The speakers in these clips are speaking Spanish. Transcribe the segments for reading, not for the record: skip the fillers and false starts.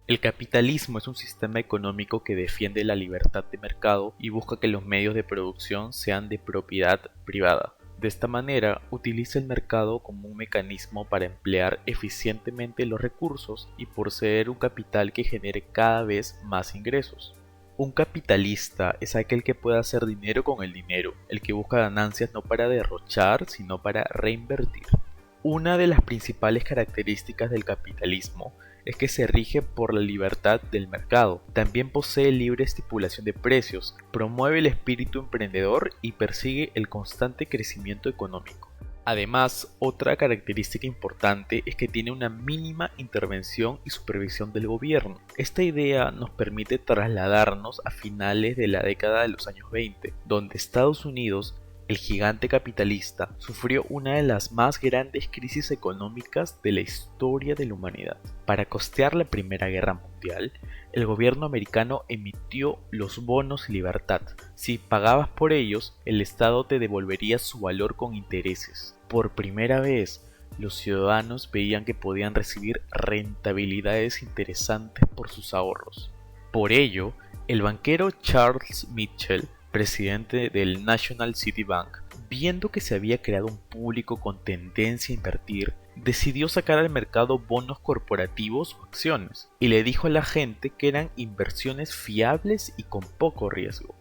El capitalismo es un sistema económico que defiende la libertad de mercado y busca que los medios de producción sean de propiedad privada. De esta manera, utiliza el mercado como un mecanismo para emplear eficientemente los recursos y poseer un capital que genere cada vez más ingresos. Un capitalista es aquel que puede hacer dinero con el dinero, el que busca ganancias no para derrochar, sino para reinvertir. Una de las principales características del capitalismo es que se rige por la libertad del mercado. También posee libre estipulación de precios, promueve el espíritu emprendedor y persigue el constante crecimiento económico. Además, otra característica importante es que tiene una mínima intervención y supervisión del gobierno. Esta idea nos permite trasladarnos a finales de la década de los años 20, donde Estados Unidos, el gigante capitalista, sufrió una de las más grandes crisis económicas de la historia de la humanidad. Para costear la Primera Guerra Mundial, el gobierno americano emitió los bonos libertad. Si pagabas por ellos, el Estado te devolvería su valor con intereses. Por primera vez, los ciudadanos veían que podían recibir rentabilidades interesantes por sus ahorros. Por ello, el banquero Charles Mitchell, presidente del National City Bank, viendo que se había creado un público con tendencia a invertir, decidió sacar al mercado bonos corporativos o acciones, y le dijo a la gente que eran inversiones fiables y con poco riesgo.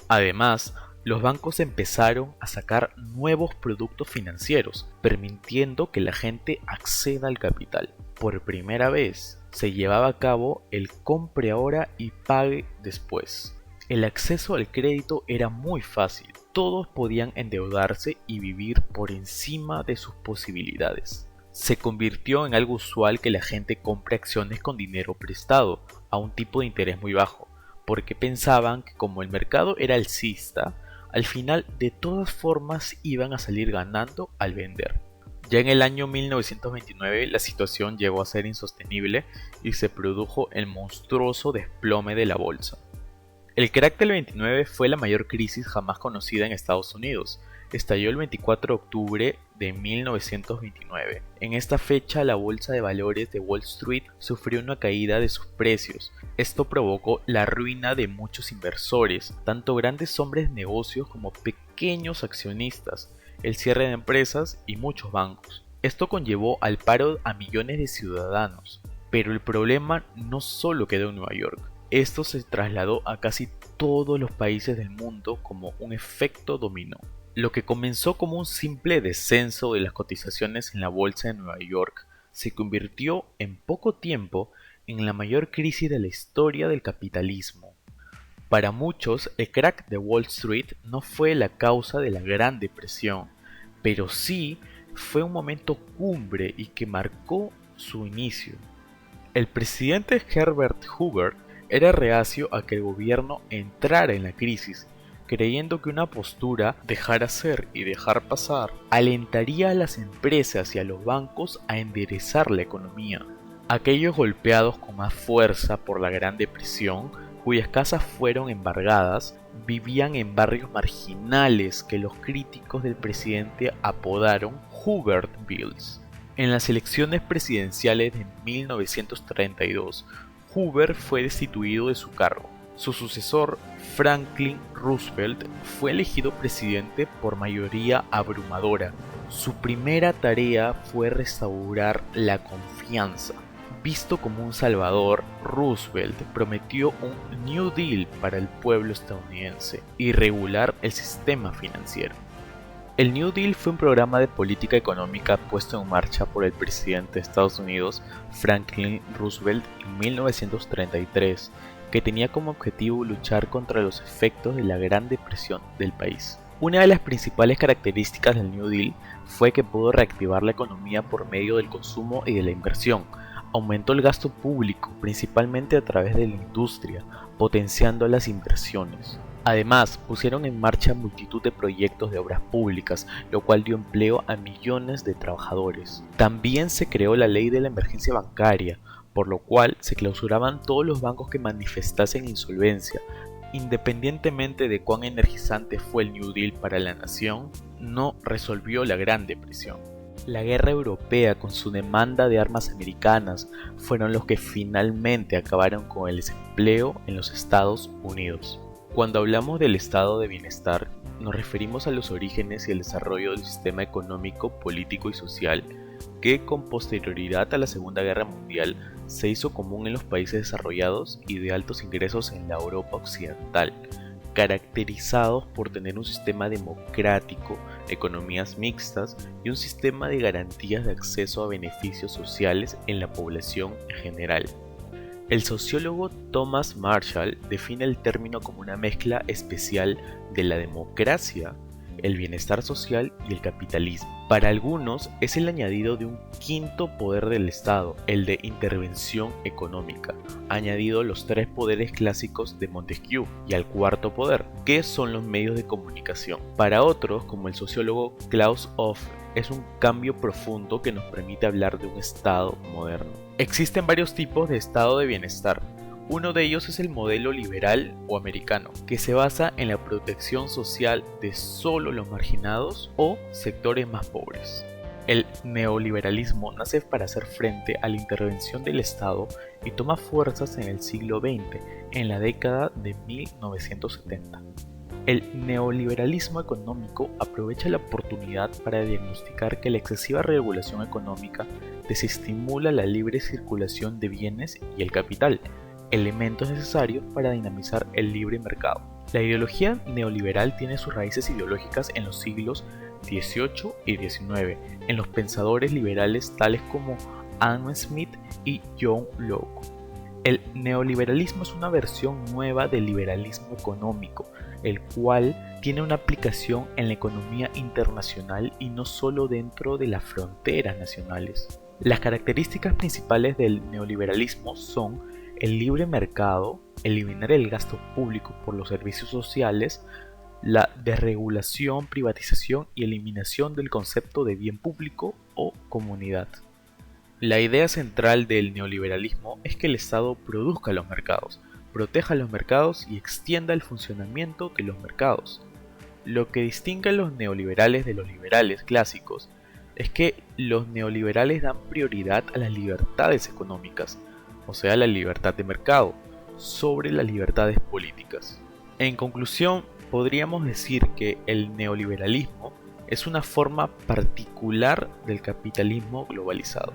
Además, los bancos empezaron a sacar nuevos productos financieros, permitiendo que la gente acceda al capital. Por primera vez, se llevaba a cabo el compre ahora y pague después. El acceso al crédito era muy fácil, todos podían endeudarse y vivir por encima de sus posibilidades. Se convirtió en algo usual que la gente compre acciones con dinero prestado, a un tipo de interés muy bajo, porque pensaban que como el mercado era alcista, al final de todas formas iban a salir ganando al vender. Ya en el año 1929 la situación llegó a ser insostenible y se produjo el monstruoso desplome de la bolsa. El crack del 29 fue la mayor crisis jamás conocida en Estados Unidos. Estalló el 24 de octubre de 1929. En esta fecha la bolsa de valores de Wall Street sufrió una caída de sus precios. Esto provocó la ruina de muchos inversores, tanto grandes hombres de negocios como pequeños accionistas, el cierre de empresas y muchos bancos. Esto conllevó al paro a millones de ciudadanos. Pero el problema no solo quedó en Nueva York. Esto se trasladó a casi todos los países del mundo como un efecto dominó. Lo que comenzó como un simple descenso de las cotizaciones en la bolsa de Nueva York se convirtió en poco tiempo en la mayor crisis de la historia del capitalismo. Para muchos, el crack de Wall Street no fue la causa de la Gran Depresión, pero sí fue un momento cumbre y que marcó su inicio. El presidente Herbert Hoover era reacio a que el gobierno entrara en la crisis, creyendo que una postura dejar hacer y dejar pasar alentaría a las empresas y a los bancos a enderezar la economía. Aquellos golpeados con más fuerza por la Gran Depresión, cuyas casas fueron embargadas, vivían en barrios marginales que los críticos del presidente apodaron Hoovervilles. En las elecciones presidenciales de 1932, Hoover fue destituido de su cargo. Su sucesor, Franklin Roosevelt, fue elegido presidente por mayoría abrumadora. Su primera tarea fue restaurar la confianza. Visto como un salvador, Roosevelt prometió un New Deal para el pueblo estadounidense y regular el sistema financiero. El New Deal fue un programa de política económica puesto en marcha por el presidente de Estados Unidos, Franklin Roosevelt, en 1933, que tenía como objetivo luchar contra los efectos de la Gran Depresión del país. Una de las principales características del New Deal fue que pudo reactivar la economía por medio del consumo y de la inversión. Aumentó el gasto público, principalmente a través de la industria, potenciando las inversiones. Además, pusieron en marcha multitud de proyectos de obras públicas, lo cual dio empleo a millones de trabajadores. También se creó la ley de la emergencia bancaria, por lo cual se clausuraban todos los bancos que manifestasen insolvencia. Independientemente de cuán energizante fue el New Deal para la nación, no resolvió la Gran Depresión. La guerra europea con su demanda de armas americanas fueron los que finalmente acabaron con el desempleo en los Estados Unidos. Cuando hablamos del estado de bienestar, nos referimos a los orígenes y el desarrollo del sistema económico, político y social que con posterioridad a la Segunda Guerra Mundial se hizo común en los países desarrollados y de altos ingresos en la Europa occidental, caracterizados por tener un sistema democrático, economías mixtas y un sistema de garantías de acceso a beneficios sociales en la población en general. El sociólogo Thomas Marshall define el término como una mezcla especial de la democracia, el bienestar social y el capitalismo. Para algunos es el añadido de un quinto poder del Estado, el de intervención económica, añadido a los tres poderes clásicos de Montesquieu, y al cuarto poder, que son los medios de comunicación. Para otros, como el sociólogo Klaus Hoff, es un cambio profundo que nos permite hablar de un Estado moderno. Existen varios tipos de estado de bienestar. Uno de ellos es el modelo liberal o americano, que se basa en la protección social de solo los marginados o sectores más pobres. El neoliberalismo nace para hacer frente a la intervención del Estado y toma fuerzas en el siglo XX, en la década de 1970. El neoliberalismo económico aprovecha la oportunidad para diagnosticar que la excesiva regulación económica desestimula la libre circulación de bienes y el capital, elementos necesarios para dinamizar el libre mercado. La ideología neoliberal tiene sus raíces ideológicas en los siglos XVIII y XIX, en los pensadores liberales tales como Adam Smith y John Locke. El neoliberalismo es una versión nueva del liberalismo económico, el cual tiene una aplicación en la economía internacional y no solo dentro de las fronteras nacionales. Las características principales del neoliberalismo son el libre mercado, eliminar el gasto público por los servicios sociales, la desregulación, privatización y eliminación del concepto de bien público o comunidad. La idea central del neoliberalismo es que el Estado produzca los mercados, proteja los mercados y extienda el funcionamiento de los mercados. Lo que distingue a los neoliberales de los liberales clásicos es que los neoliberales dan prioridad a las libertades económicas, o sea, la libertad de mercado, sobre las libertades políticas. En conclusión, podríamos decir que el neoliberalismo es una forma particular del capitalismo globalizado.